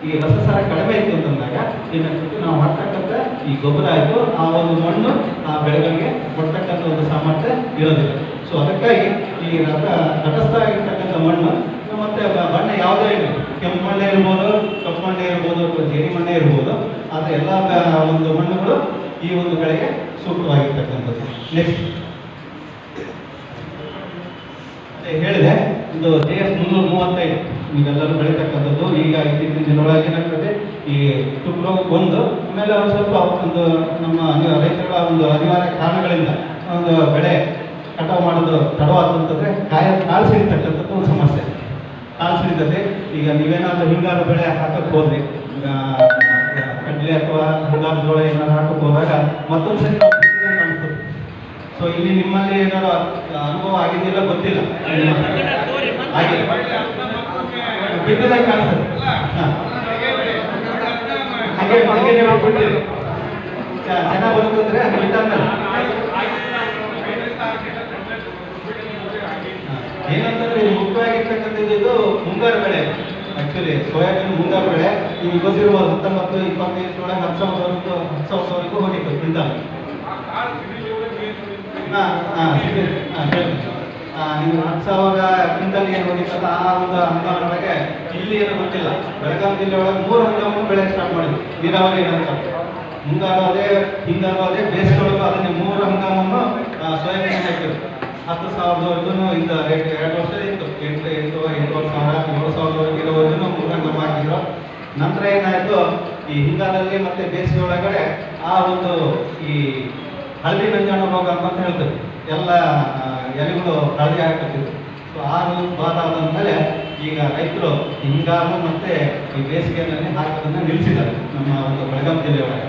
ಈ ರಸಸಾರ ಕಡಿಮೆ ಇತ್ತು ಅಂತಂದಾಗ ಏನಾಗ್ತದೆ, ನಾವು ಮಾಡ್ತಕ್ಕಂಥ ಈ ಗೊಬ್ಬರ ಆಯಿತು ಆ ಒಂದು ಮಣ್ಣು ಆ ಬೆಳೆಗಳಿಗೆ ಕೊಡ್ತಕ್ಕಂಥ ಒಂದು ಸಾಮರ್ಥ್ಯ ಇರೋದಿಲ್ಲ. ಸೊ ಅದಕ್ಕಾಗಿ ಈ ತಟಸ್ಥ ಆಗಿರ್ತಕ್ಕಂಥ ಮಣ್ಣು ಮತ್ತೆ ಬಣ್ಣ ಯಾವುದೇ ಇರಲಿ, ಕೆಂಪು ಮಣ್ಣೆ ಇರ್ಬೋದು, ಕಪ್ಪು ಮಣ್ಣೆ ಇರ್ಬೋದು, ಜೇಡಿ ಮಣ್ಣೆ ಇರ್ಬೋದು, ಆದರೆ ಎಲ್ಲ ಒಂದು ಮಣ್ಣುಗಳು ಈ ಒಂದು ಬೆಳೆಗೆ ಸೂಕ್ತವಾಗಿರ್ತಕ್ಕಂಥದ್ದು. ನೆಕ್ಸ್ಟ್ ಹೇಳಿದೆ, ಇದು JS 335 ನೀವೆಲ್ಲರೂ ಬೆಳೀತಕ್ಕಂಥದ್ದು. ಈಗ ಇತ್ತೀಚಿನ ದಿನದೊಳಗೆ ಏನಾಗ್ತದೆ, ಈ ತುಕ್ರೋ ಒಂದು ಆಮೇಲೆ ಸ್ವಲ್ಪ ಒಂದು ನಮ್ಮ ರೈತರುಗಳ ಒಂದು ಅನಿವಾರ್ಯ ಕಾರಣಗಳಿಂದ ಒಂದು ಬೆಳೆ ಕಟಾವು ಮಾಡೋದು ತಡವಾದಂತಂದ್ರೆ ಕಾಳು ಸಿಡಿತಕ್ಕಂಥದ್ದು ಒಂದು ಸಮಸ್ಯೆ. ಕಾಳು ಸಿಡಿತದೆ. ಈಗ ನೀವೇನಾದ್ರೂ ಹಿಂಗಾರು ಬೆಳೆ ಹಾಕಕ್ಕೆ ಹೋದ್ರಿ, ಈಗ ಕಡ್ಲೆ ಅಥವಾ ಹಿಂಗಾರು ಜೋಳ ಏನಾದ್ರು ಹಾಕಕ್ಕೆ ಹೋದಾಗ ಮತ್ತೊಂದು ಸರಿ ಕಾಣಿಸ್ತದೆ. ಸೊ ಇಲ್ಲಿ ನಿಮ್ಮಲ್ಲಿ ಏನಾದ್ರು ಅನುಭವ ಆಗಿದೆಯಲ್ಲ ಗೊತ್ತಿಲ್ಲ, ಆಗಿಲ್ಲ ಬಿದ್ದದಾಗ ಕಾಣಿಸ್ತದೆ. ಹಾಗೆ ಹಾಗೆ ನೀವು ಬಿಟ್ಟಿರಿ ಚೆನ್ನಾಗಿ ಬರುತ್ತಂದ್ರೆ ಅದು ಬಿಟ್ಟಾದ್ಮೇಲೆ ಏನಂತಂದ್ರೆ ಮುಖ್ಯವಾಗಿರ್ತಕ್ಕಂಥದ್ದು ಇದು ಮುಂಗಾರು ಬೆಳೆ. ಆಕ್ಚುಲಿ ಸೋಯಾಬೀನ್ ಮುಂಗಾರು ಬೆಳೆ ನೀವು ಗೊತ್ತಿರ್ಬೋದು. 19-25 10,000ವರೆಗೂ ಹೋಗಿತ್ತು ಕ್ವಿಂಟಲ್. ನೀವು 10,000 ಕ್ವಿಂಟಲ್ ಏನು ಹೋಗಿತ್ತಲ್ಲ ಆ ಒಂದು ಹಂಗಾಮೊಳಗೆ ಇಲ್ಲಿ ಏನು ಗೊತ್ತಿಲ್ಲ. ಬೆಳಗಾವಿ ಜಿಲ್ಲೆ ಒಳಗೆ 3 ಹಂಗಾಮ ಬೆಳೆ ಸ್ಟಾರ್ಟ್ ಮಾಡಿದ್ವಿ. ನೀರಾವರಿ ಮುಂಗಾರು ಅದೇ, ಹಿಂಗಾರು ಅದೇ, ಬೇಸಿಗೆಯೊಳಗೂ ಅದನ್ನೇ 3 ಹಂಗಾಮನ್ನು ಸೋಯಾಬೀನ್ ಹಾಕಿದ್ರು. 10,000ವರೆಗೂ ಇಂದ ರೇಟ್ 2 ವರ್ಷ ಇತ್ತು. 8,000, 7,000 ಇರೋವರೆಗೂ 3 ಹಂಗಾಮ ಹಾಕಿದ್ರು. ನಂತರ ಏನಾಯಿತು, ಈ ಹಿಂಗಾರಲ್ಲಿ ಮತ್ತೆ ಬೇಸಿಗೆ ಒಳಗಡೆ ಆ ಒಂದು ಈ ಹಳದಿ ನಂಜಾಣ ರೋಗ ಅಂತ ಹೇಳ್ತಾರೆ, ಎಲ್ಲ ಎಲೆಗಳು ಹಳದಿ ಹಾಕತ್ತಿದ್ರು. ಸೊ ಆ ರೋಗ ಬಾಧ ಆದ್ಮೇಲೆ ಈಗ ರೈತರು ಹಿಂಗಾರು ಮತ್ತೆ ಈ ಬೇಸಿಗೆಯಲ್ಲಿ ಹಾಕೋದನ್ನ ನಿಲ್ಲಿಸಿದ್ದಾರೆ ನಮ್ಮ ಒಂದು ಬೆಳಗಾವಿ ಜಿಲ್ಲೆಯೊಳಗೆ.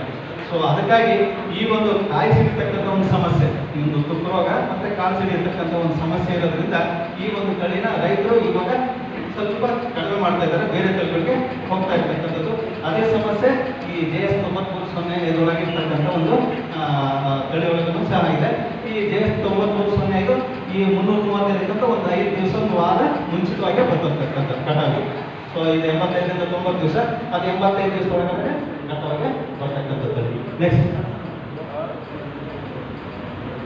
ಸೊ ಅದಕ್ಕಾಗಿ ಈ ಒಂದು ಕಾಯಿ ಸಿಡಿತಕ್ಕಂಥ ಒಂದು ಸಮಸ್ಯೆ, ಈ ಒಂದು ತುಕ್ಕು ರೋಗ ಮತ್ತೆ ಕಾಳು ಸಿಡಿಯತಕ್ಕಂಥ ಒಂದು ಸಮಸ್ಯೆ ಇರೋದ್ರಿಂದ ಈ ಒಂದು ತಳಿನ ರೈತರು ಇವಾಗ ಸ್ವಲ್ಪ ಕಡಿಮೆ ಮಾಡ್ತಾ ಇದ್ದಾರೆ, ಬೇರೆ ತಳಿಗಳಿಗೆ ಹೋಗ್ತಾ ಇರ್ತಕ್ಕಂಥದ್ದು. ಅದೇ ಸಮಸ್ಯೆ ಈ JS 9305 ಇದರೊಳಗಿರ್ತಕ್ಕಂಥ ಒಂದು ತಳಿ ಒಳಗೂ ಸಹ ಇದೆ. ಈ JS 9305 ಈ 335 ಒಂದು 5 ದಿವಸ ಒಂದು ವಾರ ಮುಂಚಿತವಾಗಿ ಬರ್ತಕ್ಕಂಥ ಕಟಾವಿಗೆ. ಸೊ ಇದು 85ರಿಂದ 90 ದಿವಸ, ಅದು 85 ದಿವಸ ಒಳಗಡೆ ಕಟಾವಿಗೆ ಬರ್ತಕ್ಕಂಥದ್ದು. ನೆಕ್ಸ್ಟ್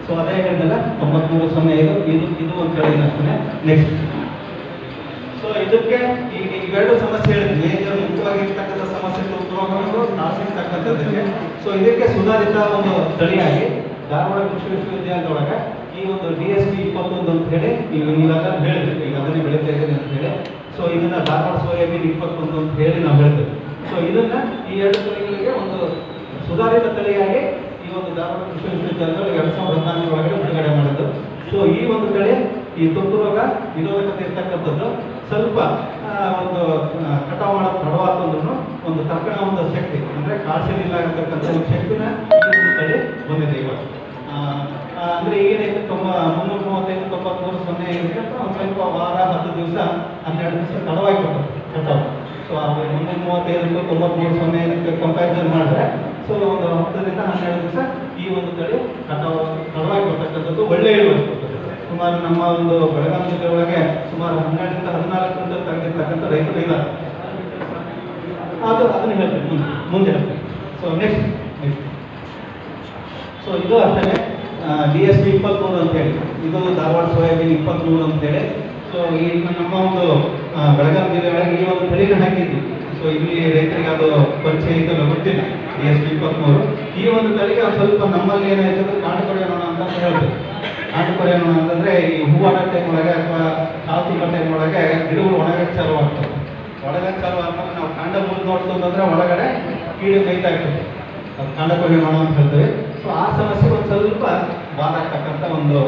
ಸೊ ಅದೇ ಹೇಳಿದಲ್ಲ 9305 ಇದು ಒಂದು ತಳಿ ಅಷ್ಟೇ. ನೆಕ್ಸ್ಟ್ ಸೊ ಇದಕ್ಕೆ ಈಗ ಇವೆರಡು ಸಮಸ್ಯೆ ಹೇಳಿದ್ವಿ. ಮೇಜರ್ ಮುಖ್ಯವಾಗಿರ್ತಕ್ಕಂಥ ಸಮಸ್ಯೆ ತುಕ್ಕು ನಾಸಿರ್ತಕ್ಕಂಥದ್ದಕ್ಕೆ. ಸೊ ಇದಕ್ಕೆ ಸುಧಾರಿತ ಒಂದು ತಳಿಯಾಗಿ ಧಾರವಾಡ ಕೃಷಿ ವಿಶ್ವವಿದ್ಯಾಲಯದೊಳಗೆ ಈ ಒಂದು DSP 21 ಅಂತ ಹೇಳಿ ಈಗ ನೀವೆಲ್ಲ ಹೇಳಿದ್ವಿ, ಈಗ ಅದನ್ನೇ ಬೆಳೀತಾ ಇದ್ದೀನಿ ಅಂತ ಹೇಳಿ. ಸೊ ಇದನ್ನ ಧಾರವಾಡ ಸೋಯಾಬೀನ್ 21 ಅಂತ ಹೇಳಿ ನಾವು ಹೇಳ್ತೇವೆ. ಸೊ ಇದನ್ನ ಈ 2 ತಳಿಗಳಿಗೆ ಒಂದು ಸುಧಾರಿತ ತಳಿಯಾಗಿ ಈ ಒಂದು ಧಾರವಾಡ ಕೃಷಿ ವಿಶ್ವವಿದ್ಯಾಲಯದೊಳಗೆ 2014 ಒಳಗಡೆ ಬಿಡುಗಡೆ ಮಾಡಿದ್ದು. ಸೊ ಈ ಒಂದು ತಳಿ ಈ ತುಕ್ಕು ರೋಗ ನಿರೋಧಕತೆ ಇರ್ತಕ್ಕಂಥದ್ದು, ಸ್ವಲ್ಪ ಒಂದು ಕಟಾವು ಮಾಡೋದು ತಡವಾದಂದ್ರೂ ಒಂದು ತಕ್ಕಣ ಒಂದು ಶಕ್ತಿ ಅಂದರೆ ಕಾಸಿಲಿಲ್ಲ ಇರತಕ್ಕಂಥ ಒಂದು ಶಕ್ತಿನ ಈ ಒಂದು ತಳಿ ಬಂದಿದೆ ಇವಾಗ. ಅಂದರೆ ಈಗೇನೈತೆ 335-9305 ಒಂದು ಸ್ವಲ್ಪ ವಾರ 10 ದಿವಸ 12 ದಿವಸ ತಡವಾಗಿ ಬರ್ತದೆ ಕಟಾವು. ಸೊ ಅದು 335-9305 ಕಂಪ್ಯಾರಿಸನ್ ಮಾಡಿದ್ರೆ ಸೊ ಒಂದು 10ರಿಂದ 12 ದಿವಸ ಈ ಒಂದು ತಳಿ ಕಟಾವು ತಡವಾಗಿ ಬರ್ತಕ್ಕಂಥದ್ದು, ಒಳ್ಳೆ ಇಳುವರಿ ಬರ್ತದೆ. ಸುಮಾರು ನಮ್ಮ ಒಂದು ಬೆಳಗಾವಿ ಜಿಲ್ಲೆ ಒಳಗೆ ಸುಮಾರು 12ರಿಂದ 14 ಕ್ವಿಂಟಲ್ ತೆಗೆದಿರ್ತಕ್ಕಂಥ ರೈತರು ಇದ್ದಾರೆ. ಅದನ್ನು ಹೇಳ್ತೀನಿ ಮುಂದೆ ಹೇಳ್ತೀನಿ. ಸೊ ನೆಕ್ಸ್ಟ್ ಸೊ ಇದು ಅಷ್ಟೇ DSP 23 ಅಂತೇಳಿ, ಇದು ಧಾರವಾಡ ಸೋಯಾಬೀನ್ 23 ಅಂತೇಳಿ. ಸೊ ಈ ನಮ್ಮ ಒಂದು ಬೆಳಗಾವಿ ಜಿಲ್ಲೆ ಒಳಗೆ ಈ ಒಂದು ತಳಿನ ಹಾಕಿದ್ವಿ. ಸೊ ಇಲ್ಲಿ ರೈತರಿಗೆ ಅದು ಪರಿಚಯ ಇದ್ದಲ್ಲ ಗೊತ್ತಿಲ್ಲ. DSP 23 ಈ ಒಂದು ತಳಿಗೆ ಸ್ವಲ್ಪ ನಮ್ಮಲ್ಲಿ ಏನಾಯ್ತದೆ ಕಾಂಡಕೊರೆ ನೋಣ ಅಂತ ಹೇಳ್ತೀವಿ. ಕಾಂಡಕೊರೆ ನೋಣ ಅಂತಂದ್ರೆ ಈ ಹೂವಾಡ ಟೈಮ್ ಒಳಗೆ ಅಥವಾ ಕಾಫಿ ಟೈಮ್ ಒಳಗೆ ಗಿಡಗಳು ಒಣಗಕ್ಕೆ ಚಾಲು ಆಗ್ತದೆ. ಒಣಗಕ್ಕೆ ಚಾಲು ಆದ್ಮೇಲೆ ನಾವು ಕಾಂಡ ಮುರಿದು ನೋಡ್ತಂದ್ರೆ ಒಳಗಡೆ ಕೀಡೆ ಕೈತಾ ಇರ್ತದೆ, ಅದು ಕಾಂಡಕೊರೆ ನೋಣ ಅಂತ ಹೇಳ್ತೇವೆ. ಸೊ ಆ ಸಮಸ್ಯೆ ಒಂದು ಸ್ವಲ್ಪ ಬಾಧ ಆಗ್ತಕ್ಕಂಥ ಒಂದು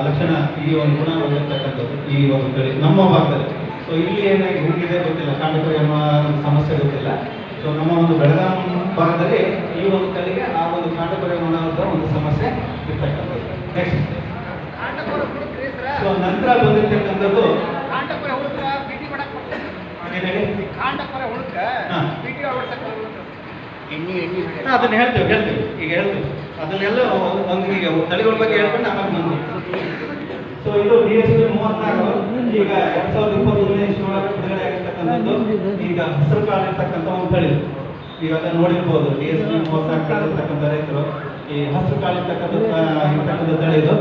ಲಕ್ಷಣ, ಈ ಒಂದು ಗುಣ ಹೊಂದಿರ್ತಕ್ಕಂಥದ್ದು ಈ ಒಂದು ತಳಿ ನಮ್ಮ ಭಾಗದಲ್ಲಿ. ಸೊ ಇಲ್ಲಿ ಏನಾಗಿ ಹೋಗಿದೆ ಗೊತ್ತಿಲ್ಲ, ಕಾಂಡಕೊರೆ ಅನ್ನೋ ಸಮಸ್ಯೆ ಗೊತ್ತಿಲ್ಲ. ಸೊ ನಮ್ಮ ಒಂದು ಬೆಳಗಾವಿ ಭಾಗದಲ್ಲಿ ಈ ಒಂದು ತಳಿಗೆ ಆ ಒಂದು ಕಾಂಡಕೊರೆ ನೋಣ ಅಂತ ಒಂದು ಸಮಸ್ಯೆ ಇರ್ತಕ್ಕಂಥದ್ದು. ನೆಕ್ಸ್ಟ್ ಸೊ ನಂತರ ಬಂದಿರ್ತಕ್ಕಂಥದ್ದು ಅದನ್ನ ಹೇಳ್ತೇವೆ ಈಗ ಹೇಳ್ತೇವೆ ಅದನ್ನೆಲ್ಲ ಒಂದು ಈಗ ತಳಿಗಳ ಬಗ್ಗೆ ಹೇಳ್ಕೊಂಡು ಆಮೇಲೆ ಬಂದು. ಸೊ ಇದು DSP 34 ಈಗ 2021 ಬಿಡುಗಡೆ ಆಗಿರ್ತಕ್ಕಂಥ ಇರ್ತಕ್ಕಂಥದ್ದು ಈಗ ಹಸಿರು ಕಾಳು ಇರ್ತಕ್ಕಂಥ ಒಂದು ತಳಿ. ಈಗ ಅದನ್ನು ನೋಡಿರ್ಬೋದು, DSP 34 ಕಳೆದಿರ್ತಕ್ಕಂಥ ರೈತರು ಈ ಹಸಿರು ಕಾಳು ಇರ್ತಕ್ಕಂಥ ತಳಿ ಇದು.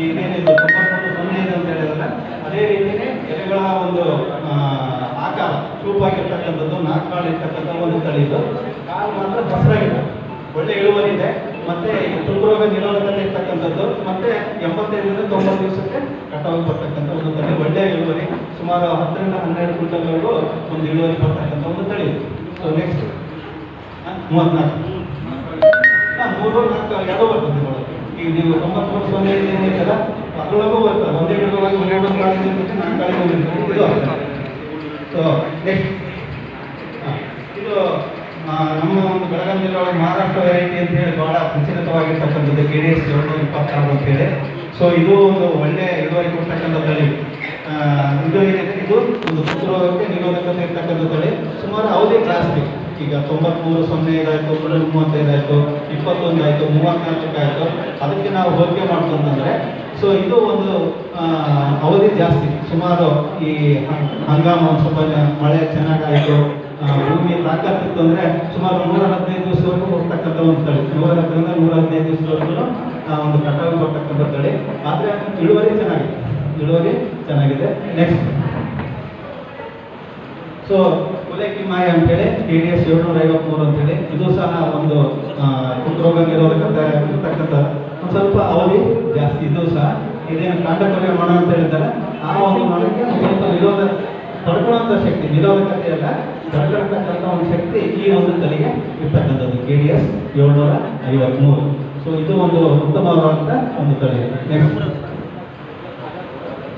ಇದೇನಿದು 9305 ಅಂತ ಹೇಳಿದ್ರೆ ಅದೇ ರೀತಿಯೇ ಎಲೆಗಳ ಒಂದು ಆಕಾರ ಚೂಪಾಗಿರ್ತಕ್ಕಂಥದ್ದು 4 ಕಾಳು ಇರ್ತಕ್ಕಂಥ ಒಂದು ತಳಿ ಇದು. ಕಾಳು ಮಾತ್ರ ಹಸಿರಾಗಿದೆ, ಒಳ್ಳೆ ಇಳುವರಿ ಇದೆ, ಮತ್ತೆ ತುಕ್ಕು ರೋಗ ನಿರೋಧಕತೆ ಇರ್ತಕ್ಕಂಥದ್ದು, ಮತ್ತೆ 85 ರಿಂದ 90 ದಿವಸಕ್ಕೆ ಕಟಾವು ಬರ್ತಕ್ಕಂಥ ಒಂದು ತಳಿ. ಒಳ್ಳೆ ಇಳುವರಿ, ಸುಮಾರು 10 ರಿಂದ 12 ಕ್ವಿಂಟಲ್ವರೆಗೂ ಒಂದು ಇಳುವರಿ ಬರ್ತಕ್ಕಂಥ ಒಂದು ತಳಿ. ಸೊ ನೆಕ್ಸ್ಟ್ 34 2 ಬರ್ತದೆ ನೋಡಿ. ಈಗ ನೀವು 9305 ಏನಿರ್ತಲ್ಲ ಅದರೊಳಗೂ ಬರ್ತದೆ, ಒಂದೇ ಗಿಡದೊಳಗೆ 12 ಕಾಳಿಗೆ ಇರುತ್ತೆ, 4 ಕಾಳಿಗೆ ಬಂದಿರ್ತದೆ, ಇದು ಆಗ್ತದೆ. ಸೊ ನೆಕ್ಸ್ಟ್ ಇದು ನಮ್ಮ ಒಂದು ಬೆಳಗಾವಿ ಜಿಲ್ಲೆ ಒಳಗೆ ಮಹಾರಾಷ್ಟ್ರ ವೆರೈಟಿ ಅಂತ ಹೇಳಿ ಬಹಳ ಪ್ರಚಲಿತವಾಗಿರ್ತಕ್ಕಂಥದ್ದು KDS 726 ಅಂತ ಹೇಳಿ. ಸೊ ಇದು ಒಂದು ಒಳ್ಳೆ ಇಳುವರಿ ಕೊಡ್ತಕ್ಕಂಥ ತಳಿ. ಇದು ಏನಿದೆ, ಇದು ಒಂದು ತುಕ್ಕು ರೋಗಕ್ಕೆ ನಿರೋಧಕತೆ ಇರ್ತಕ್ಕಂಥ ತಳಿ. ಸುಮಾರು ಅವಧಿ ಜಾಸ್ತಿ, ಈಗ 9305 ಆಯಿತು, 35 ಆಯಿತು, 21 ಆಯಿತು, 34 ಆಯಿತು. ಅದಕ್ಕೆ ನಾವು ಹೋಲಿಕೆ ಮಾಡ್ಕೊಂತಂದರೆ ಸೊ ಇದು ಒಂದು ಅವಧಿ ಜಾಸ್ತಿ, ಸುಮಾರು ಈ ಹಂಗಾಮ ಒಂದು ಸ್ವಲ್ಪ ಮಳೆ ಚೆನ್ನಾಗಾಯಿತು, ಭೂಮಿ ತಾಕತ್ತಿತ್ತು ಅಂದರೆ ಸುಮಾರು 115 ದಿವಸವರೆಗೂ ಹೋಗ್ತಕ್ಕಂಥ ಒಂದು ತಳಿ. 110 ರಿಂದ 115 ದಿವಸದವರೆಗೂ ಒಂದು ಕಟಾವು ಬರ್ತಕ್ಕಂಥ ತಳಿ. ಆದರೆ ಇಳುವರಿ ಚೆನ್ನಾಗಿದೆ. ನೆಕ್ಸ್ಟ್ ಸೊ ಕುಲೇಕಿ ಮಾಯ ಅಂತೇಳಿ KDS 753 ಅಂತೇಳಿ, ಇದು ಸಹ ಒಂದು ತುಕ್ಕು ರೋಗ ನಿರೋಧಕತೆ ಇರ್ತಕ್ಕಂಥ ಒಂದು ಸ್ವಲ್ಪ ಅವಧಿ ಜಾಸ್ತಿ. ಇದು ಸಹ ಇದೇನು ಕಾಂಡಕೊಲೆ ಮಣ ಅಂತ ಹೇಳಿದ್ದಾರೆ, ಆ ಒಂದು ಮಣಕ್ಕೆ ಸ್ವಲ್ಪ ತಡ್ಕೊಳ್ಳುವಂಥ ಶಕ್ತಿ, ನಿರೋಧಕತೆ ಅಲ್ಲ, ತಡ್ಕೊಳ್ತಕ್ಕಂಥ ಒಂದು ಶಕ್ತಿ ಈ ಒಂದು ತಳಿಗೆ ಇರ್ತಕ್ಕಂಥದ್ದು KDS 753. ಸೊ ಇದು ಒಂದು ಉತ್ತಮವಾದಂಥ ಒಂದು ತಳಿ. ನೆಕ್ಸ್ಟ್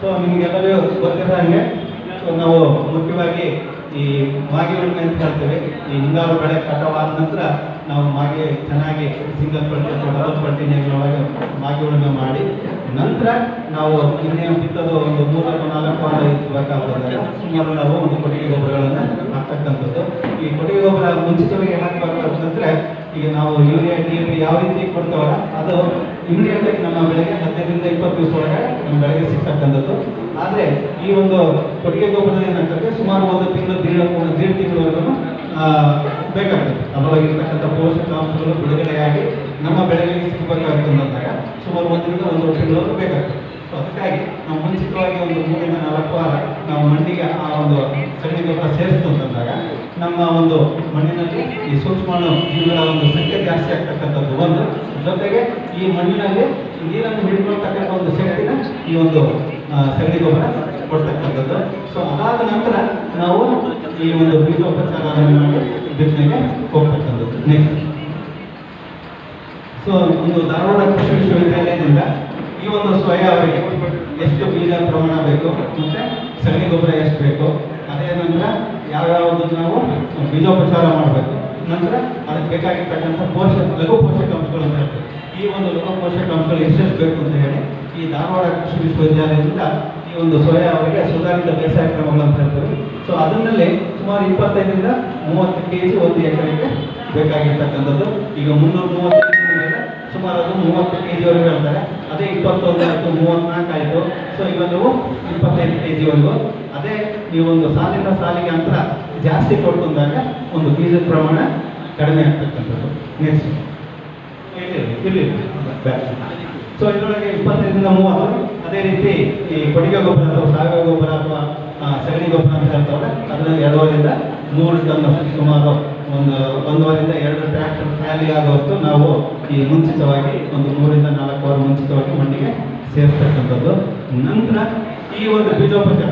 ಸೊ ನಿಮಗೆಲ್ಲರಿಗೂ ಗೊತ್ತಿರೋ ಹಾಗೆ ಸೊ ನಾವು ಮುಖ್ಯವಾಗಿ ಈ ಮಾಗಿ ಉಳುಮೆ ಅಂತ ಹೇಳ್ತೇವೆ. ಈ ಹಿಂಗಾರು ಬೆಳೆ ಕಟಾವಾದ ನಂತರ ನಾವು ಮಾಗಿ ಚೆನ್ನಾಗಿ ಸಿಂಗಲ್ ಪಲ್ಟಿ ಅಥವಾ ಡಬಲ್ ಪಲ್ಟಿ ನೇಗಿಲೊಳಗೆ ಮಾಗಿ ಉಳುಮೆ ಮಾಡಿ ನಂತರ ನಾವು ಇನ್ನೇನು ಬಿತ್ತೋದು ಒಂದು 3-4 ವಾರ ಇರಬೇಕಾಗ್ತದೆ. ಸುಮಾರು ನಾವು ಒಂದು ಕೊಟ್ಟಿಗೆ ಗೊಬ್ಬರಗಳನ್ನು ಹಾಕ್ತಕ್ಕಂಥದ್ದು. ಈ ಕೊಟ್ಟಿಗೆ ಗೊಬ್ಬರ ಮುಂಚಿತವಾಗಿ ಹಾಕಬೇಕಾದ್ರೆ ಈಗ ನಾವು ಯೂರಿಯಾ DAP ಯಾವ ರೀತಿ ಕೊಡ್ತೇವಲ್ಲ ಅದು ಇಮಿಡಿಯೇಟಾಗಿ ನಮ್ಮ ಬೆಳೆಗೆ 15 ರಿಂದ 20 ದಿವಸ ಒಳಗೆ ನಮ್ಮ ಬೆಳೆಗೆ ಸಿಗ್ತಕ್ಕಂಥದ್ದು. ಆದರೆ ಈ ಒಂದು ಕೊಟ್ಟಿಗೆ ಗೊಬ್ಬರದ ಏನಾಗ್ತದೆ, ಸುಮಾರು 1 ತಿಂಗಳು 1.5 ತಿಂಗಳವರೆಗೂ ಬೇಕಾಗ್ತದೆ. ಅದರೊಳಗಿರ್ತಕ್ಕಂಥ ಪೋಷಕಾಂಶಗಳು ಬಿಡುಗಡೆಯಾಗಿ ನಮ್ಮ ಬೆಳೆಗಳಿಗೆ ಸಿಗಬೇಕಾಗ್ತಂದಾಗ ಸುಮಾರು 1 ರಿಂದ 1.5 ತಿಂಗಳವರೆಗೂ ಬೇಕಾಗ್ತದೆ. ಸೊ ಅದಕ್ಕಾಗಿ ನಾವು ಮುಂಚಿತವಾಗಿ ಒಂದು 3 ರಿಂದ 4 ವಾರ ನಾವು ಮಣ್ಣಿಗೆ ಆ ಒಂದು ಸಗಣಿ ಗೊಬ್ಬರ ಸೇರಿಸ್ತು ಅಂತಂದಾಗ ನಮ್ಮ ಒಂದು ಮಣ್ಣಿನಲ್ಲಿ ಈ ಸೂಕ್ಷ್ಮಾಣು ಜೀವಿಗಳ ಒಂದು ಸಂಖ್ಯೆ ಜಾಸ್ತಿ ಆಗ್ತಕ್ಕಂಥದ್ದು ಒಂದು, ಜೊತೆಗೆ ಈ ಮಣ್ಣಿನಲ್ಲಿ ನೀರನ್ನು ಹಿಡ್ಕೊಳ್ತಕ್ಕಂಥ ಒಂದು ಶಕ್ತಿನ ಈ ಒಂದು ಸಗಣಿ ಗೊಬ್ಬರ ಕೊಡ್ತಕ್ಕಂಥದ್ದು. ಸೊ ಅದಾದ ನಂತರ ನಾವು ಈ ಒಂದು ಬೀಜೋಪಚಾರವನ್ನು ಮಾಡಿ ಬಿತ್ತನೆಗೆ ಹೋಗ್ತಕ್ಕಂಥದ್ದು. ನೆಕ್ಸ್ಟ್ ಸೊ ಒಂದು ಧಾರವಾಡ ಕೃಷಿ ವಿಶ್ವವಿದ್ಯಾಲಯದಿಂದ ಈ ಒಂದು ಸೋಯಾ ಅವರಿಗೆ ಎಷ್ಟು ಬೀಜ ಪ್ರಮಾಣ ಬೇಕು ಮತ್ತು ಸಗಣಿ ಗೊಬ್ಬರ ಎಷ್ಟು ಬೇಕು, ಅದೇ ನಂತರ ಯಾವ್ಯಾವುದು ನಾವು ಬೀಜೋಪಚಾರ ಮಾಡಬೇಕು, ನಂತರ ಅದಕ್ಕೆ ಬೇಕಾಗಿರ್ತಕ್ಕಂಥ ಲಘು ಪೋಷಕಾಂಶಗಳು ಅಂತ ಹೇಳ್ತೀವಿ. ಈ ಒಂದು ಲಘು ಪೋಷಕಾಂಶಗಳು ಎಷ್ಟೆಷ್ಟು ಬೇಕು ಅಂತ ಹೇಳಿ ಈ ಧಾರವಾಡ ಕೃಷಿ ವಿಶ್ವವಿದ್ಯಾಲಯದಿಂದ ಈ ಒಂದು ಸೋಯಾ ಅವರಿಗೆ ಸುಧಾರಿತ ಬೇಸಾಯ ಕ್ರಮಗಳು ಅಂತ ಹೇಳ್ತೀವಿ. ಸೊ ಅದರಲ್ಲಿ ಸುಮಾರು 25 ರಿಂದ 30 kg ಒಂದು ಎಕರೆಗೆ ಬೇಕಾಗಿರ್ತಕ್ಕಂಥದ್ದು. ಈಗ 335 ಮೇಲೆ ಸುಮಾರು ಅದು 30 kg ಹೇಳ್ತಾರೆ. ಅದೇ 21 ಆಯಿತು, 34 ಆಯಿತು. ಸೊ ಇವೆಲ್ಲವೂ 25 kg. ಅದೇ ನೀವು ಒಂದು ಸಾಲಿನ ಸಾಲಿಗೆ ಅಂತರ ಜಾಸ್ತಿ ಕೊಡ್ಕೊಂಡಾಗ ಒಂದು ಬೀಜದ ಪ್ರಮಾಣ ಕಡಿಮೆ ಆಗ್ತಕ್ಕಂಥದ್ದು. ನೆಕ್ಸ್ಟ್ ಇಲ್ಲಿ ಸೊ ಇದರೊಳಗೆ 25 ರಿಂದ 30. ಅದೇ ರೀತಿ ಈ ಕೊಟ್ಟಿಗೆ ಗೊಬ್ಬರ ಅಥವಾ ಸಾವಯವ ಗೊಬ್ಬರ ಅಥವಾ ಸಗಣಿ ಗೊಬ್ಬರ ಅಂತ ಹೇಳ್ತಾವೆ, ಅದರಲ್ಲಿ 2.5 ರಿಂದ 3 ಟನ್ ಸುಮಾರು 1.5 ರಿಂದ 2 ಟ್ರ್ಯಾಕ್ಟರ್ ಖಾಲಿ ಆಗುವಷ್ಟು ನಾವು ಈ ಮುಂಚಿತವಾಗಿ ಒಂದು 3 ರಿಂದ 4 ವಾರ ಮುಂಚಿತವಾಗಿ ಮಣ್ಣಿಗೆ ಸೇರಿಸ್ತಕ್ಕಂಥದ್ದು. ನಂತರ ಈ ಒಂದು ಬೀಜೋಪಚಾರ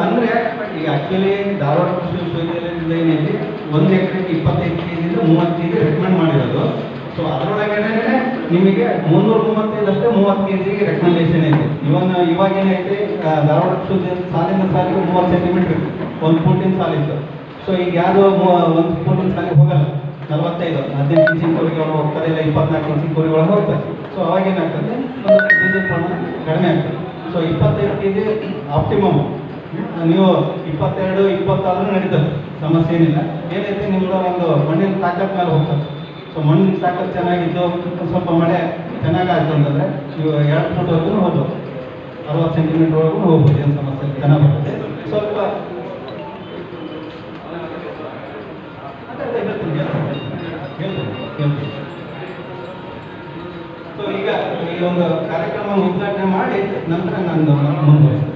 ಅಂದರೆ ಈಗ ಆ್ಯಕ್ಚುಲಿ ಧಾರವಾಡ ಕೃಷಿ ವಿಶ್ವವಿದ್ಯಾಲಯದಿಂದ ಏನಿದೆ 1 ಎಕರೆಗೆ 25 kg ಯಿಂದ 30 kg ರೆಕಮೆಂಡ್ ಮಾಡಿರೋದು. ಸೊ ಅದರೊಳಗೆ ನಿಮಗೆ 335 ಅಷ್ಟೇ 30 kg ರೆಕಮೆಂಡೇಶನ್ ಐತೆ. ಇವಾಗ ಏನೈತೆ ಧಾರವಾಡ ಕೃಷಿ ಸಾಲಿನ ಸಾಲಿಗೆ 30 ಸೆಂಟಿಮೀಟರ್ ಇತ್ತು, 1 ಫೂಟಿನ ಸಾಲಿತ್ತು. ಸೊ ಈಗ ಯಾರು 1 ಫೂಟಿನ ಸಾಲಿಗೆ ಹೋಗಲ್ಲ, 45 18 ಇಂಚಿನ ಕೋರಿಗಳು ಹೋಗ್ತಾರೆ, ಇಲ್ಲ 24 ಇಂಚಿನ ಕೋರಿಗಳು ಹೋಗ್ತಾರೆ. ಸೊ ಅವಾಗ ಏನಾಗ್ತದೆ, ಒಂದು ಬೀಜದ ಪ್ರಮಾಣ ಕಡಿಮೆ ಆಗ್ತದೆ. So 25 kg optimum. ನೀವು 22, 26 ನಡೀತದೆ, ಸಮಸ್ಯೆ ಏನಿಲ್ಲ. ಏನೈತೆ ನಿಮ್ದು ಒಂದು ಮಣ್ಣಿನ ತಾಕತ್ ಮೇಲೆ ಹೋಗ್ತದೆ. ಸೊ ಮಣ್ಣಿನ ತಾಕತ್ ಚೆನ್ನಾಗಿದ್ದು ಸ್ವಲ್ಪ ಮಳೆ ಚೆನ್ನಾಗಾಯ್ತು ಅಂತಂದರೆ ನೀವು 2 ಫುಟ್ವರೆಗೂ ಹೋಗ್ಬೋದು, 60 ಸೆಂಟಿಮೀಟರ್ವರೆಗೂ ಹೋಗ್ಬೋದು, ಏನು ಸಮಸ್ಯೆ ಇಲ್ಲ, ಚೆನ್ನಾಗಿ ಬರುತ್ತೆ. ಸ್ವಲ್ಪ ಸೊ ಈಗ ಈ ಒಂದು ಕಾರ್ಯಕ್ರಮ ಉದ್ಘಾಟನೆ ಮಾಡಿ ನಂತರ ನಾನು ಮುಂದುವರಿಸ್ತೇನೆ.